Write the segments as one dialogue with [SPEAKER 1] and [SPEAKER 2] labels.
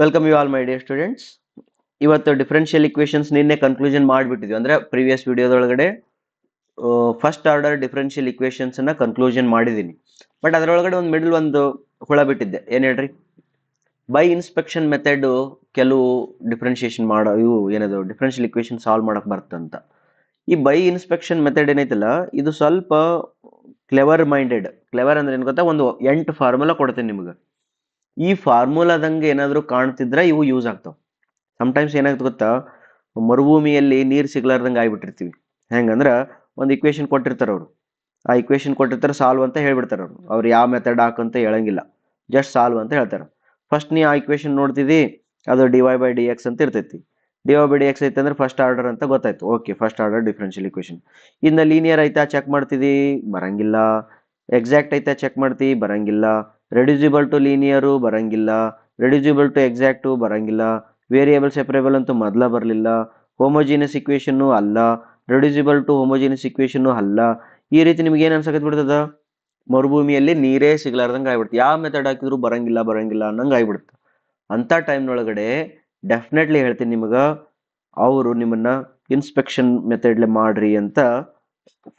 [SPEAKER 1] Welcome you all my dear students. ಇವತ್ತು differential equations ನಿನ್ನೆ conclusion ಮಾಡಿಬಿಟ್ಟಿದ್ವಿ. ಅಂದ್ರೆ ಪ್ರೀವಿಯಸ್ ವಿಡಿಯೋದೊಳಗಡೆ ಫಸ್ಟ್ ಆರ್ಡರ್ ಡಿಫರೆನ್ಷಿಯಲ್ ಇಕ್ವೇಶನ್ಸ್ ಅನ್ನ ಕನ್ಕ್ಲೂಷನ್ ಮಾಡಿದ್ದೀನಿ. ಬಟ್ ಅದರೊಳಗಡೆ ಒಂದು ಮಿಡಲ್ ಒಂದು ಹುಳ ಬಿಟ್ಟಿದ್ದೆ. ಏನ್ ಹೇಳ್ರಿ, ಬೈ ಇನ್ಸ್ಪೆಕ್ಷನ್ ಮೆಥಡ್ ಕೆಲವು ಡಿಫ್ರೆನ್ಶಿಯೇಷನ್ ಮಾಡೋ ಇವು ಏನದು ಡಿಫರೆನ್ಷಿಯಲ್ ಇಕ್ವೇಶನ್ ಸಾಲ್ವ್ ಮಾಡಕ್ ಬರ್ತಂತ. ಈ ಬೈ ಇನ್ಸ್ಪೆಕ್ಷನ್ ಮೆಥಡ್ ಏನೈತಲ್ಲ, ಇದು ಸ್ವಲ್ಪ ಕ್ಲೆವರ್ ಮೈಂಡೆಡ್. ಕ್ಲೆವರ್ ಅಂದ್ರೆ ಏನ್ ಗೊತ್ತಾ, ಒಂದು 8 ಫಾರ್ಮುಲಾ ಕೊಡ್ತೇನೆ ನಿಮ್ಗೆ. ಈ ಫಾರ್ಮುಲಾದಂಗೆ ಏನಾದ್ರು ಕಾಣ್ತಿದ್ರೆ ಇವು ಯೂಸ್ ಆಗ್ತಾವ. ಸಮಟೈಮ್ಸ್ ಏನಾಗುತ್ತೆ ಗೊತ್ತಾ, ಮರುಭೂಮಿಯಲ್ಲಿ ನೀರು ಸಿಗ್ಲಾರ್ದಂಗೆ ಆಗ್ಬಿಟ್ಟಿರ್ತೀವಿ. ಹೆಂಗಂದ್ರ ಒಂದು ಇಕ್ವೇಶನ್ ಕೊಟ್ಟಿರ್ತಾರೆ ಅವರು, ಆ ಇಕ್ವೇಶನ್ ಕೊಟ್ಟಿರ್ತಾರೆ, ಸಾಲ್ವ್ ಅಂತ ಹೇಳ್ಬಿಡ್ತಾರೆ ಅವರು. ಅವ್ರು ಯಾವ ಮೆಥಡ್ ಹಾಕಂತ ಹೇಳಂಗಿಲ್ಲ, ಜಸ್ಟ್ ಸಾಲ್ವ್ ಅಂತ ಹೇಳ್ತಾರೆ. ಫಸ್ಟ್ ನೀ ಆ ಇಕ್ವೇಶನ್ ನೋಡ್ತಿದ್ದಿ, ಅದು dy/dx ಅಂತ ಇರ್ತೈತಿ. dy/dx ಐತೆ ಅಂದ್ರೆ ಫಸ್ಟ್ ಆರ್ಡರ್ ಅಂತ ಗೊತ್ತಾಯ್ತು. Okay, first order differential equation. ಇನ್ನು ಲೀನಿಯರ್ ಐತಾ ಚೆಕ್ ಮಾಡ್ತಿದ್ದಿ, ಬರಂಗಿಲ್ಲ. ಎಕ್ಸಾಕ್ಟ್ ಐತಾ ಚೆಕ್ ಮಾಡ್ತಿ, ಬರಂಗಿಲ್ಲ. ರೆಡ್ಯೂಸಿಬಲ್ ಟು ಲೀನಿಯರು ಬರಂಗಿಲ್ಲ. ರೆಡ್ಯೂಸಿಬಲ್ ಟು ಎಕ್ಸಾಕ್ಟು ಬರಂಗಿಲ್ಲ. ವೇರಿಯೇಬಲ್ ಸೆಪರೇಬಲ್ ಅಂತೂ ಮೊದಲ ಬರಲಿಲ್ಲ. ಹೋಮೋಜಿನಿಯಸ್ ಇಕ್ವೇಶನ್ನು ಅಲ್ಲ, ರೆಡ್ಯೂಸಿಬಲ್ ಟು ಹೋಮೋಜಿನಿಯಸ್ ಇಕ್ವೇಶನ್ನು ಅಲ್ಲ. ಈ ರೀತಿ ನಿಮ್ಗೆ ಏನು ಅನ್ಸಕತ್ ಬಿಡ್ತದ, ಮರುಭೂಮಿಯಲ್ಲಿ ನೀರೇ ಸಿಗ್ಲಾರ್ದಂಗೆ ಆಗ್ಬಿಡುತ್ತೆ. ಯಾವ ಮೆಥಡ್ ಹಾಕಿದ್ರು ಬರಂಗಿಲ್ಲ ಬರಂಗಿಲ್ಲ ಅನ್ನಂಗೆ ಆಗ್ಬಿಡುತ್ತೆ. ಅಂಥ ಟೈಮ್ನೊಳಗಡೆ ಡೆಫಿನೆಟ್ಲಿ ಹೇಳ್ತೀನಿ ನಿಮಗೆ, ಅವರು ನಿಮ್ಮನ್ನ ಇನ್ಸ್ಪೆಕ್ಷನ್ ಮೆಥಡ್ಲೆ ಮಾಡ್ರಿ ಅಂತ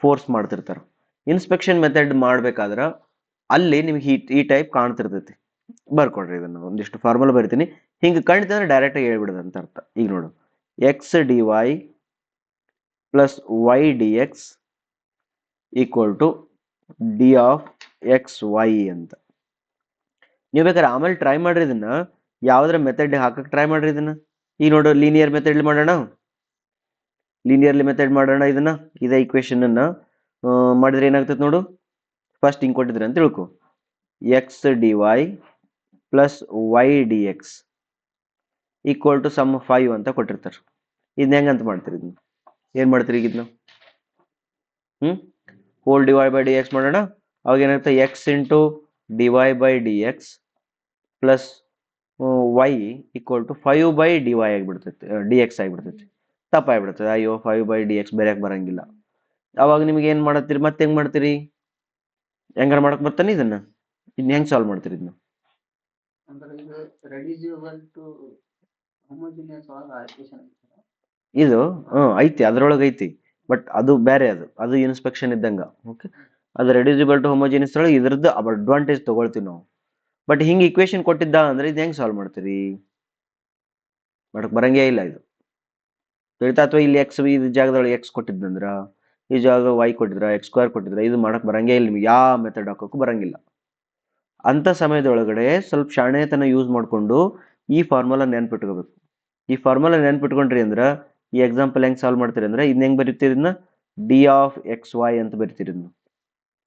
[SPEAKER 1] ಫೋರ್ಸ್ ಮಾಡ್ತಿರ್ತಾರೆ. ಇನ್ಸ್ಪೆಕ್ಷನ್ ಮೆಥಡ್ ಮಾಡ್ಬೇಕಾದ್ರೆ ಅಲ್ಲಿ ನಿಮ್ಗೆ ಈ ಟೈಪ್ ಕಾಣ್ತಿರ್ತೈತಿ. ಬರ್ಕೊಡ್ರಿ, ಇದನ್ನು ಒಂದಿಷ್ಟು ಫಾರ್ಮುಲಾ ಬರಿತೀನಿ. ಹಿಂಗೆ ಕಾಣ್ತಂದ್ರೆ ಡೈರೆಕ್ಟಾಗಿ ಹೇಳ್ಬಿಡೋದು ಅಂತ ಅರ್ಥ. ಈಗ ನೋಡು, x d y plus y d x equal to d of x y ಅಂತ. ನೀವು ಬೇಕಾದ್ರೆ ಆಮೇಲೆ ಟ್ರೈ ಮಾಡ್ರಿ ಇದನ್ನ, ಯಾವ್ದಾರ ಮೆಥಡ್ ಹಾಕಕ್ಕೆ ಟ್ರೈ ಮಾಡ್ರಿ ಇದನ್ನ. ಈಗ ನೋಡು, ಲೀನಿಯರ್ ಮೆಥಡ್ ಮಾಡೋಣ, ಲೀನಿಯರ್ಲಿ ಮೆಥಡ್ ಮಾಡೋಣ ಇದನ್ನ. ಇದೇ ಇಕ್ವೇಶನ್ ಅನ್ನ ಮಾಡಿದ್ರೆ ಏನಾಗ್ತದೆ ನೋಡು. ಫಸ್ಟ್ ಹಿಂಗೆ ಕೊಟ್ಟಿದ್ರೆ ಅಂತ ತಿಳ್ಕೊ, x d y plus y d x equal to some 5 ಅಂತ ಕೊಟ್ಟಿರ್ತಾರೆ. ಇದನ್ನ ಹೆಂಗಂತ ಮಾಡ್ತೀರಿ, ಇದನ್ನ ಏನ್ ಮಾಡ್ತೀರಿ ಈಗ ಇದನ್ನ? Whole dy by d x ಮಾಡೋಣ. ಅವಾಗ ಏನಾಗುತ್ತೆ, x into dy by d x plus y equal to 5 by d y ಆಗಿಬಿಡ್ತೈತಿ, ಡಿ ಎಕ್ಸ್ ಆಗಿಬಿಡ್ತೈತಿ. ತಪ್ಪಾಗ್ಬಿಡ್ತದೆ. ಅಯ್ಯೋ, 5 ಬೈ ಡಿ ಎಕ್ಸ್ ಬೇರೆಯಾಕೆ ಬರಂಗಿಲ್ಲ. ಅವಾಗ ನಿಮ್ಗೆ ಏನ್ ಮಾಡತ್ತೀರಿ, ಮತ್ತೆ ಹೆಂಗ್ ಮಾಡ್ತೀರಿ? ಹೆಂಗಾರ ಮಾಡಕ್ ಬರ್ತಾನೆ ಇದನ್ನ. ಇದನ್ನ ಹೆಂಗ್ ಸಾಲ್ವ್ ಮಾಡ್ತೀರಿ ಇದನ್ನ? ಇದು ಐತಿ, ಅದ್ರೊಳಗೆ ಐತಿ. ಬಟ್ ಅದು ಬೇರೆ, ಅದು ಇನ್ಸ್ಪೆಕ್ಷನ್ ಇದ್ದಂಗ. ಓಕೆ, ಅದು ರೆಡ್ಯೂಸಿಬಲ್ ಟು ಹೋಮೋಜಿನಿಯಸ್ ಒಳಗೆ ಇದ್ರದ್ದು ಅಡ್ವಾಂಟೇಜ್ ತಗೊಳ್ತೀವಿ ನಾವು. ಬಟ್ ಹಿಂಗೆ ಇಕ್ವೇಶನ್ ಕೊಟ್ಟಿದ್ದ ಅಂದ್ರೆ ಇದು ಹೆಂಗ್ ಸಾಲ್ವ್ ಮಾಡ್ತೀರಿ? ಮಾಡಕ್ ಬರಂಗೇ ಇಲ್ಲ ಇದು, ತಿಳಿತಾ? ಅಥವಾ ಇಲ್ಲಿ ಎಕ್ಸ್, ಈ ಜಾಗದೊಳಗೆ ಎಕ್ಸ್ ಕೊಟ್ಟಿದ್ದಂದ್ರ, ಈ ಜಾಗ ವೈ ಕೊಟ್ಟಿದ್ರ, ಎಕ್ಸ್ ಸ್ಕ್ವೇರ್ ಕೊಟ್ಟಿದ್ರ, ಇದು ಮಾಡಕ್ ಬರಂಗೇ ಇಲ್ಲ ನಿಮ್ಗೆ. ಯಾವ ಮೆಥಡ್ ಹಾಕೋಕ್ಕೂ ಬರಂಗಿಲ್ಲ. ಅಂತ ಸಮಯದೊಳಗಡೆ ಸ್ವಲ್ಪ ಶಾಣೆತನ ಯೂಸ್ ಮಾಡಿಕೊಂಡು ಈ ಫಾರ್ಮುಲಾ ನೆನ್ಪಿಟ್ಕೋಬೇಕು. ಈ ಫಾರ್ಮುಲಾ ನೆನ್ಪಿಟ್ಕೊಂಡ್ರಿ ಅಂದ್ರೆ ಈ ಎಕ್ಸಾಂಪಲ್ ಹೆಂಗ್ ಸಾಲ್ವ್ ಮಾಡ್ತೀರಿ ಅಂದ್ರೆ, ಇದನ್ನ ಹೆಂಗ್ ಬರೀತೀರಿ, ಇದನ್ನ ಡಿ ಆಫ್ ಎಕ್ಸ್ ವೈ ಅಂತ ಬರಿತೀರಿ. ಇದನ್ನ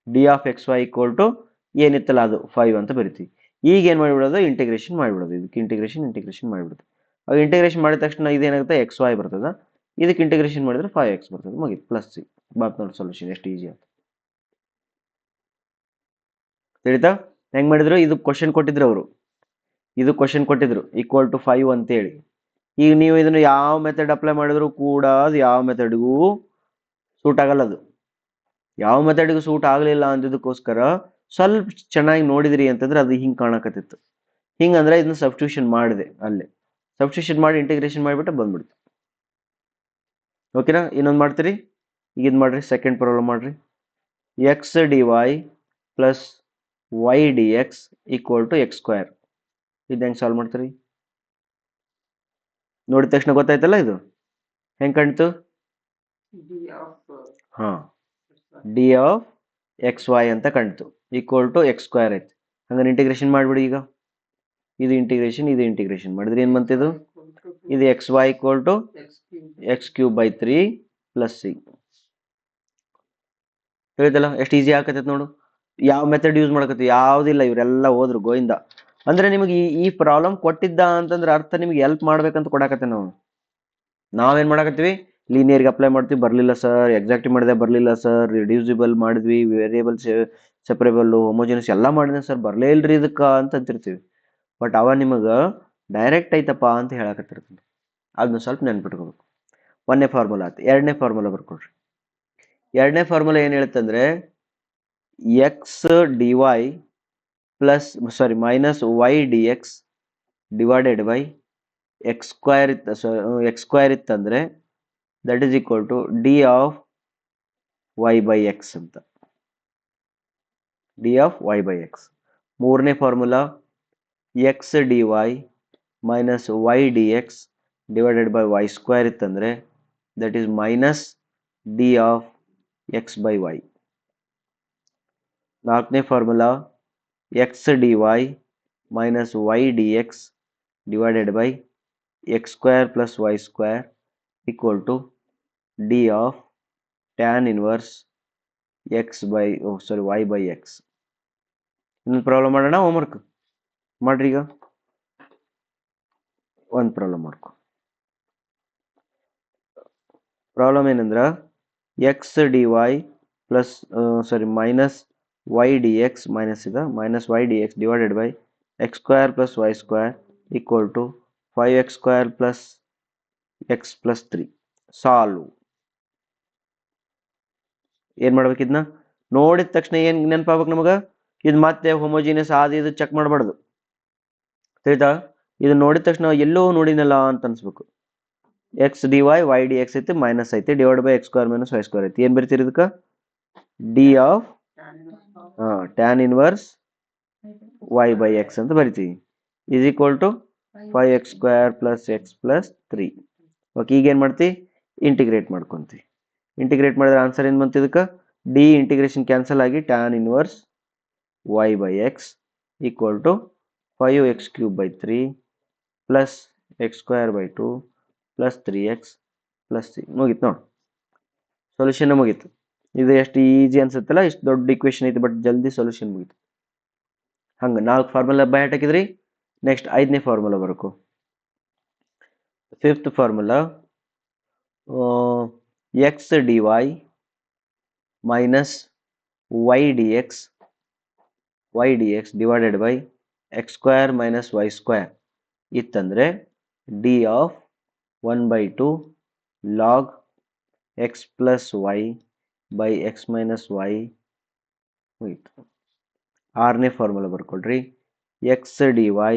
[SPEAKER 1] d of x y equal to ಏನಿತ್ತಲ್ಲ ಅದು 5 ಅಂತ ಬರಿತೀವಿ. ಈಗ ಏನ್ ಮಾಡಿಬಿಡೋದು, ಇಂಟಿಗ್ರೇಷನ್ ಮಾಡಿಬಿಡೋದು. ಇದಕ್ಕೆ ಇಂಟಿಗ್ರೇಷನ್ ಮಾಡಿಬಿಡೋದು. ಅವಾಗ ಇಂಟಿಗ್ರೇಷನ್ ಮಾಡಿದ ತಕ್ಷಣ ಇದೇನಾಗುತ್ತೆ, ಎಕ್ಸ್ ವೈ ಬರ್ತದ. ಇದಕ್ಕೆ ಇಂಟಿಗ್ರೇಷನ್ ಮಾಡಿದ್ರೆ 5x ಬರ್ತದೆ, ಮುಗಿತು. ಪ್ಲಸ್ ಸಿ ಬಾತ್ ನೋಡಿ ಸೊಲ್ಯೂಷನ್ ಎಷ್ಟು ಈಜಿ ಅಂತ. ತಿಳಿತಾ ಹೆಂಗ್ ಮಾಡಿದ್ರು? ಇದು ಕ್ವಶನ್ ಕೊಟ್ಟಿದ್ರು ಅವರು, ಇದು ಕ್ವಶನ್ ಕೊಟ್ಟಿದ್ರು ಈಕ್ವಲ್ ಟು 5 ಅಂತೇಳಿ. ಈಗ ನೀವು ಇದನ್ನು ಯಾವ ಮೆಥಡ್ ಅಪ್ಲೈ ಮಾಡಿದ್ರು ಕೂಡ ಅದು ಯಾವ ಮೆಥಡ್ಗೂ ಸೂಟ್ ಆಗಲ್ಲ. ಅದು ಯಾವ ಮೆಥಡ್ಗೂ ಸೂಟ್ ಆಗಲಿಲ್ಲ ಅಂದಿದ್ದಕ್ಕೋಸ್ಕರ ಸ್ವಲ್ಪ ಚೆನ್ನಾಗಿ ನೋಡಿದ್ರಿ ಅಂತಂದ್ರೆ ಅದು ಹಿಂಗೆ ಕಾಣಕತ್ತಿತ್ತು. ಹಿಂಗಂದ್ರೆ ಇದನ್ನ ಸಬ್ಸ್ಟಿಟ್ಯೂಷನ್ ಮಾಡಿದೆ, ಅಲ್ಲೇ ಸಬ್ಸ್ಟಿಟ್ಯೂಷನ್ ಮಾಡಿ ಇಂಟಿಗ್ರೇಷನ್ ಮಾಡಿಬಿಟ್ಟು ಬಂದ್ಬಿಡ್ತು. ಓಕೆನಾ? ಇನ್ನೊಂದು ಮಾಡ್ತೀರಿ, ಈಗ ಇದು ಮಾಡ್ರಿ, ಸೆಕೆಂಡ್ ಪ್ರಾಬ್ಲಮ್ ಮಾಡ್ರಿ. X d y plus y d x equal to x square. ಇದು ಹೆಂಗೆ ಸಾಲ್ವ್ ಮಾಡ್ತೀರಿ? ನೋಡಿದ ತಕ್ಷಣ ಗೊತ್ತಾಯ್ತಲ್ಲ ಇದು ಹೆಂಗೆ ಕಾಣ್ತು. ಹಾ, ಡಿ ಆಫ್ ಎಕ್ಸ್ ವೈ ಅಂತ ಕಾಣ್ತು, ಈಕ್ವಲ್ ಟು ಎಕ್ಸ್ ಸ್ಕ್ವೇರ್ ಐತಿ. ಹಂಗಾರೆ ಇಂಟಿಗ್ರೇಷನ್ ಮಾಡಿಬಿಡಿ. ಈಗ ಇದು ಇಂಟಿಗ್ರೇಷನ್ ಮಾಡಿದ್ರೆ ಏನು ಬಂತಿದು, ಇದು x y equal to x cube by 3 plus c. ಹೇಳಿದಲ್ಲ ಎಷ್ಟು ಈಸಿ ಆಗತ್ತೈತೆ ನೋಡು. ಯಾವ ಮೆಥಡ್ ಯೂಸ್ ಮಾಡಕತ್ತಿ, ಯಾವುದಿಲ್ಲ, ಇವರೆಲ್ಲ ಹೋದ್ರು ಗೋವಿಂದ. ಅಂದ್ರೆ ನಿಮಗೆ ಈ ಪ್ರಾಬ್ಲಮ್ ಕೊಟ್ಟಿದ್ದ ಅಂತಂದ್ರೆ ಅರ್ಥ ನಿಮ್ಗೆ ಹೆಲ್ಪ್ ಮಾಡ್ಬೇಕಂತ ಕೊಡಕತ್ತೆ. ನಾವೇನ್ ಮಾಡಕತ್ತೀವಿ, ಲೀನಿಯರ್ಗೆ ಅಪ್ಲೈ ಮಾಡ್ತೀವಿ, ಬರಲಿಲ್ಲ ಸರ್. ಎಕ್ಸಾಕ್ಟಿವ್ ಮಾಡಿದೆ, ಬರಲಿಲ್ಲ ಸರ್. ರಿಡ್ಯೂಸಿಬಲ್ ಮಾಡಿದ್ವಿ, ವೇರಿಯೇಬಲ್ ಸೆಪರೇಬಲ್, ಹೋಮೋಜಿನಿಯಸ್ ಎಲ್ಲ ಮಾಡಿದೆ ಸರ್, ಬರಲೇ ಇಲ್ರಿ ಇದಕ್ಕೆ ಅಂತ ಅಂತಿರ್ತೀವಿ. ಬಟ್ ಅವ ನಿಮಗೆ ಡೈರೆಕ್ಟ್ ಐತಪ್ಪ ಅಂತ ಹೇಳಕತ್ತಿರ್ತೀನಿ. ಅದನ್ನ ಸ್ವಲ್ಪ ನೆನ್ಪಿಟ್ಕೋಬೇಕು. ಒಂದನೇ ಫಾರ್ಮುಲಾ ಆಯ್ತು. ಎರಡನೇ ಫಾರ್ಮುಲಾ ಬರ್ಕೊಡ್ರಿ. ಎರಡನೇ ಫಾರ್ಮುಲಾ ಏನು ಹೇಳುತ್ತಂದ್ರೆ, x d y plus minus y d x divided by x square ಇತ್ತು, ಎಕ್ಸ್ ಸ್ಕ್ವೇರ್ ಇತ್ತಂದ್ರೆ that is equal to d of y by x ಅಂತ. D of y by x. ಮೂರನೇ formula x d y minus y d x divided by y square ಇತ್ತಂದ್ರೆ that is minus d of x by y. ನಾಲ್ಕನೇ formula x d y minus y d x divided by x square plus y square equal to d of tan inverse x by y by x. ಇನ್ನೊಂದು problem ಮಾಡೋಣ, homework ಮಾಡ್ರಿ. ಈಗ ಒಂದು problem ಮಾಡ್ಕೊ. Problem ಏನಂದ್ರೆ x d y plus minus y d x minus ಇದೆ minus y d x divided by x square plus y square equal to 5x square plus x plus 3. Solve. ಏನು ಮಾಡ್ಬೇಕು? ಇದನ್ನ ನೋಡಿದ ತಕ್ಷಣ ಏನು ನೆನಪಾಗ್ಬೇಕು ನಮಗೆ? ಇದು ಮತ್ತೆ ಹೋಮೋಜಿನಿಯಸ್ ಆದ ಇದು ಚೆಕ್ ಮಾಡಬಾರ್ದು, ತಿಳಿತಾ? ಇದು ನೋಡಿದ ತಕ್ಷಣ ಎಲ್ಲೋ ನೋಡಿನಲ್ಲ ಅಂತ ಅನ್ಸ್ಬೇಕು. X d y d x ಐತಿ ಮೈನಸ್ ಐತಿ divide by x square minus y square ಐತಿ. ಏನು ಬರ್ತೀರಿ ಇದಕ್ಕೆ? D of tan inverse y by x ಅಂತ ಬರಿತೀವಿ. Is equal to 5x square plus x plus 3. Okay, ಈಗ ಏನು ಮಾಡ್ತೀವಿ? ಇಂಟಿಗ್ರೇಟ್ ಮಾಡ್ಕೊಂತೀವಿ. ಇಂಟಿಗ್ರೇಟ್ ಮಾಡಿದ್ರೆ ಆನ್ಸರ್ ಏನು ಬಂತು ಇದಕ್ಕೆ? ಡಿ ಇಂಟಿಗ್ರೇಷನ್ ಕ್ಯಾನ್ಸಲ್ ಆಗಿ tan inverse y by x equal to 5x cube by 3 plus x square by 2 plus 3x plus 3. ಮುಗೀತು ನೋಡಿ, ಸೊಲ್ಯೂಷನ್ ಮುಗೀತು. ಇದು ಎಷ್ಟು ಈಜಿ ಅನ್ಸುತ್ತಲ್ಲ, ಇಷ್ಟು ದೊಡ್ಡ ಇಕ್ವೇಶನ್ ಐತಿ, ಬಟ್ ಜಲ್ದಿ ಸೊಲ್ಯೂಷನ್ ಮುಗೀತು. ಹಂಗೆ 4 ಫಾರ್ಮುಲಾ ಬೈ ಹಾಕಿದ್ರಿ. ನೆಕ್ಸ್ಟ್ 5ನೇ ಫಾರ್ಮುಲಾ ಬರಕು. 5th formula x d y minus y d x divided by x square minus y square ಇತ್ತಂದ್ರೆ d of 1/2 log x plus y by x minus y. ಹೋಯ್ತು. 6ನೇ ಫಾರ್ಮುಲಾ ಬರ್ಕೊಡ್ರಿ. X d y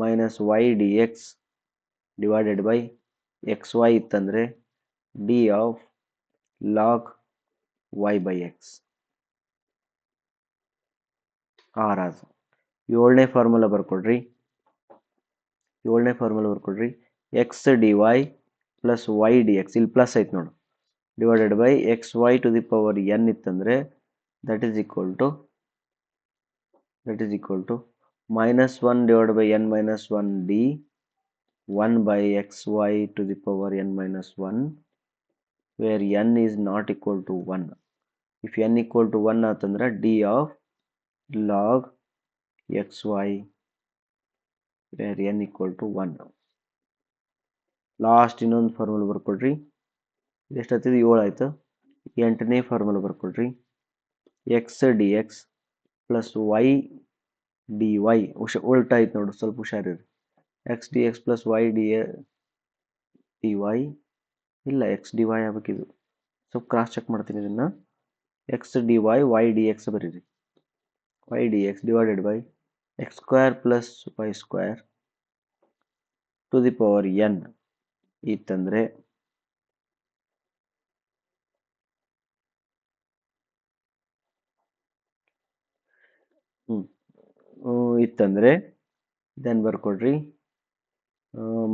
[SPEAKER 1] minus y d x divided by x y ಇತ್ತಂದ್ರೆ d of log y by x. 6. 7ನೇ formula ಬರ್ಕೊಡ್ರಿ. X d y plus y d x, ಇಲ್ಲಿ plus ಐತೆ ನೋಡು, divided by x y to the power n ಇತ್ತಂದ್ರೆ that is equal to -1 divided by n minus 1 d 1 by xy to the power n minus 1, where n is not equal to 1. If n equal to 1 atandra d of log xy where n equal to 1. Last ಇನ್ನೊಂದು formula ಬರ್ಕೊಡ್ರಿ. ಎಷ್ಟಾಗ್ತದೆ? 7 ಆಯ್ತು. 8ನೇ formula ಬರ್ಕೊಡ್ರಿ. X d x plus y d y, ಉಲ್ಟಾ ಆಯ್ತು ನೋಡು, ಸ್ವಲ್ಪ ಹುಷಾರಿರಿ. X d x plus y d y, ಇಲ್ಲ ಎಕ್ಸ್ ಡಿ ವೈ ಆಗ್ಬೇಕಿದು, ಸ್ವಲ್ಪ ಕ್ರಾಸ್ ಚೆಕ್ ಮಾಡ್ತೀನಿ ಇದನ್ನು. X d y d x ಬರೀರಿ. Y d x divided by x square plus y square to the power n ಇತ್ತಂದ್ರೆ then ಬರ್ಕೊಡ್ರಿ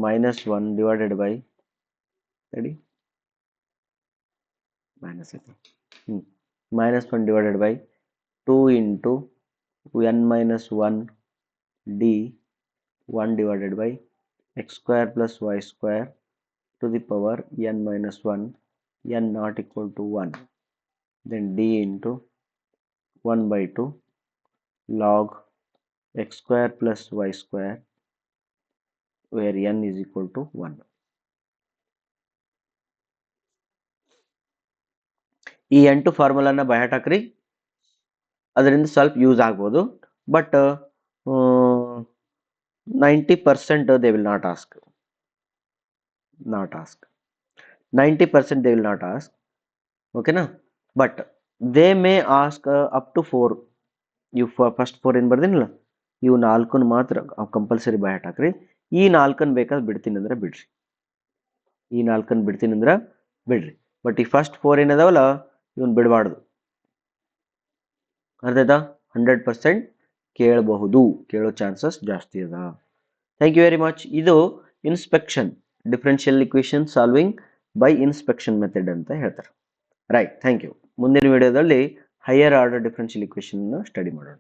[SPEAKER 1] -1 divided by -1 divided by 2 into n minus 1 d 1 divided by x square plus y square to the power n minus 1, n not equal to 1, then d into 1 by 2 log x square plus y square where n is equal to 1. ಈ 8 ಫಾರ್ಮುಲಾನ ಬಯಾಟ್ ಹಾಕ್ರಿ, ಅದರಿಂದ ಸ್ವಲ್ಪ use ಆಗ್ಬೋದು, but 90% they will not ask. 90% they will not ask. Okay na? But they may ask up to 4. You first 4 in ಬರ್ದಿನಲ್ಲ, ಇವು 4 ಮಾತ್ರ compulsory by heart ಹಾಕ್ರಿ. ಈ 4 ಬೇಕಾದ್ರೆ ಬಿಡ್ತೀನಿ ಅಂದ್ರೆ ಬಿಡ್ರಿ, ಈ 4 ಬಿಡ್ತೀನಿ ಅಂದ್ರೆ ಬಿಡ್ರಿ. ಬಟ್ ಈ ಫಸ್ಟ್ 4 ಏನದಾವಲ್ಲ ಇವನ್ ಬಿಡಬಾರ್ದು. ಅರ್ಥ ಆಯ್ತಾ? 100% ಕೇಳಬಹುದು, ಕೇಳೋ ಚಾನ್ಸಸ್ ಜಾಸ್ತಿ ಅದ. Thank you very much. ಇದು inspection, differential equation solving by inspection method ಅಂತ ಹೇಳ್ತಾರೆ. Right, thank you. ಮುಂದಿನ ವಿಡಿಯೋದಲ್ಲಿ higher order differential equation study ಮಾಡೋಣ.